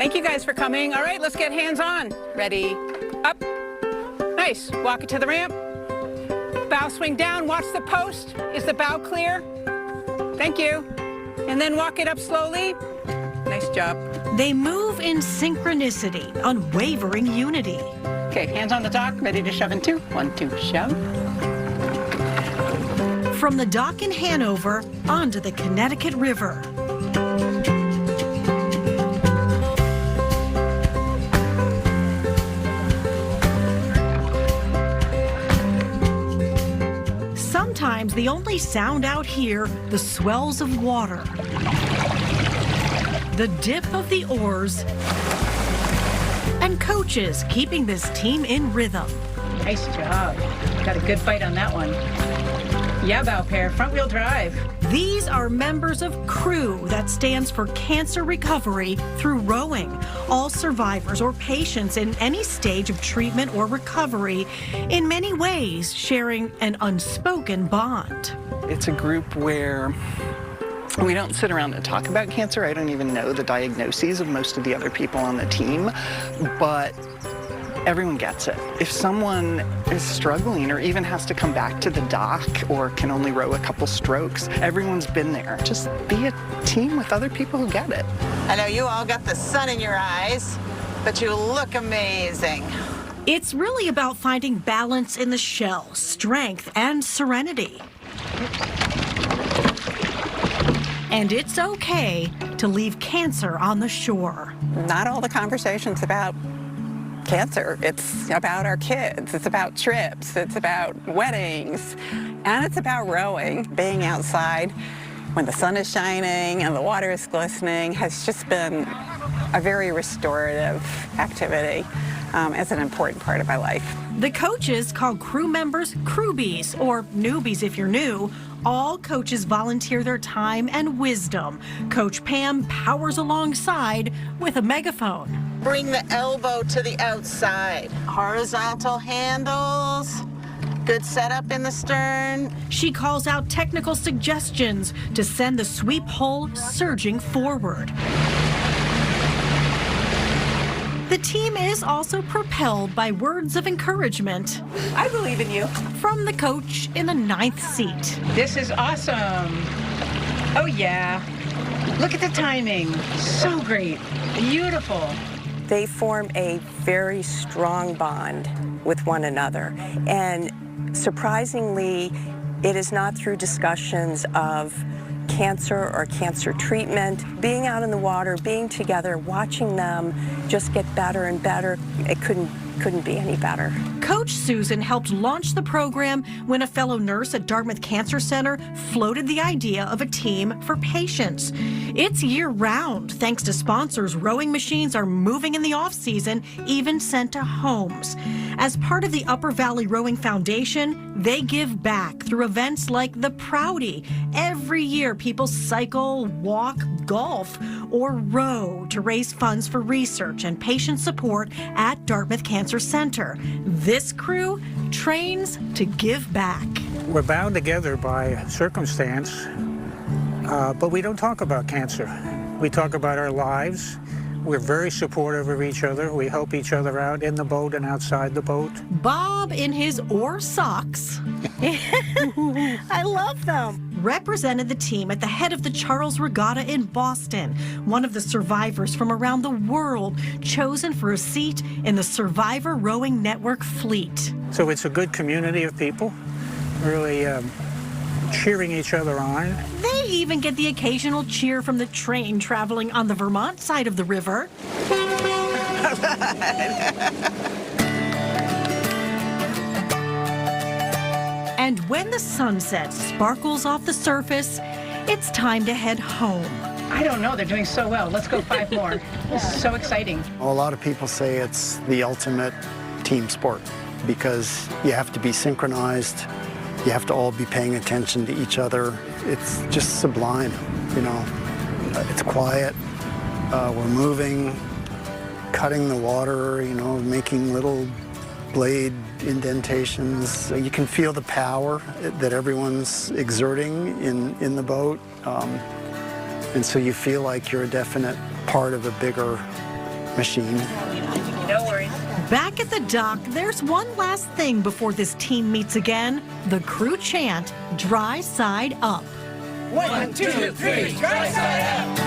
Thank you guys for coming. All right, let's get hands on. Ready, up. Nice, walk it to the ramp. Bow swing down, watch the post. Is the bow clear? Thank you. And then walk it up slowly. Nice job. They move in synchronicity, unwavering unity. Okay, hands on the dock, ready to shove in 2. 1, 2, shove. From the dock in Hanover onto the Connecticut River. Sometimes the only sound out here, the swells of water, the dip of the oars, and coaches keeping this team in rhythm. Nice job. Got a good bite on that one. Yeah, bow pair, front wheel drive. These are members of CREW, that stands for Cancer Recovery Through Rowing. All survivors or patients in any stage of treatment or recovery, in many ways sharing an unspoken bond. It's a group where we don't sit around and talk about cancer. I don't even know the diagnoses of most of the other people on the team, but everyone gets it. If someone is struggling or even has to come back to the dock or can only row a couple strokes, everyone's been there. Just be a team with other people who get it. I know you all got the sun in your eyes, but you look amazing. It's really about finding balance in the shell, strength, and serenity. And it's okay to leave cancer on the shore. Not all the conversation's about cancer. It's about our kids. It's about trips. It's about weddings. And it's about rowing. Being outside when the sun is shining and the water is glistening has just been a very restorative activity. It's an important part of my life. The coaches call crew members crewbies, or newbies if you're new. All coaches volunteer their time and wisdom. Coach Pam powers alongside with a megaphone. Bring the elbow to the outside. Horizontal handles. Good setup in the stern. She calls out technical suggestions to send the sweep hull surging forward. The team is also propelled by words of encouragement. I believe in you. From the coach in the 9th seat. This is awesome. Oh yeah. Look at the timing. So great. Beautiful. They form a very strong bond with one another. And surprisingly, it is not through discussions of cancer or cancer treatment. Being out in the water, being together, watching them just get better and better, it couldn't be any better. Coach Susan helped launch the program when a fellow nurse at Dartmouth Cancer Center floated the idea of a team for patients. It's year-round. Thanks to sponsors, rowing machines are moving in the off-season, even sent to homes. As part of the Upper Valley Rowing Foundation, they give back through events like the Proudy. Every year, people cycle, walk, golf, or row to raise funds for research and patient support at Dartmouth Cancer Center. This crew trains to give back. We're bound together by circumstance, but we don't talk about cancer. We talk about our lives. We're very supportive of each other. We help each other out in the boat and outside the boat. Bob in his oar socks. I love them. Represented the team at the head of the Charles Regatta in Boston, one of the survivors from around the world chosen for a seat in the Survivor Rowing Network fleet. So it's a good community of people, really cheering each other on. They even get the occasional cheer from the train traveling on the Vermont side of the river. And when the sunset sparkles off the surface, it's time to head home. I don't know, they're doing so well. Let's go 5 more. This is so exciting. A lot of people say it's the ultimate team sport because you have to be synchronized. You have to all be paying attention to each other. It's just sublime, you know. It's quiet. We're moving, cutting the water, you know, making little blade indentations. You can feel the power that everyone's exerting in the boat. And so you feel like you're a definite part of a bigger machine. Back at the dock, there's one last thing before this team meets again. The crew chant, dry side up. 1, 2, 3, dry side up!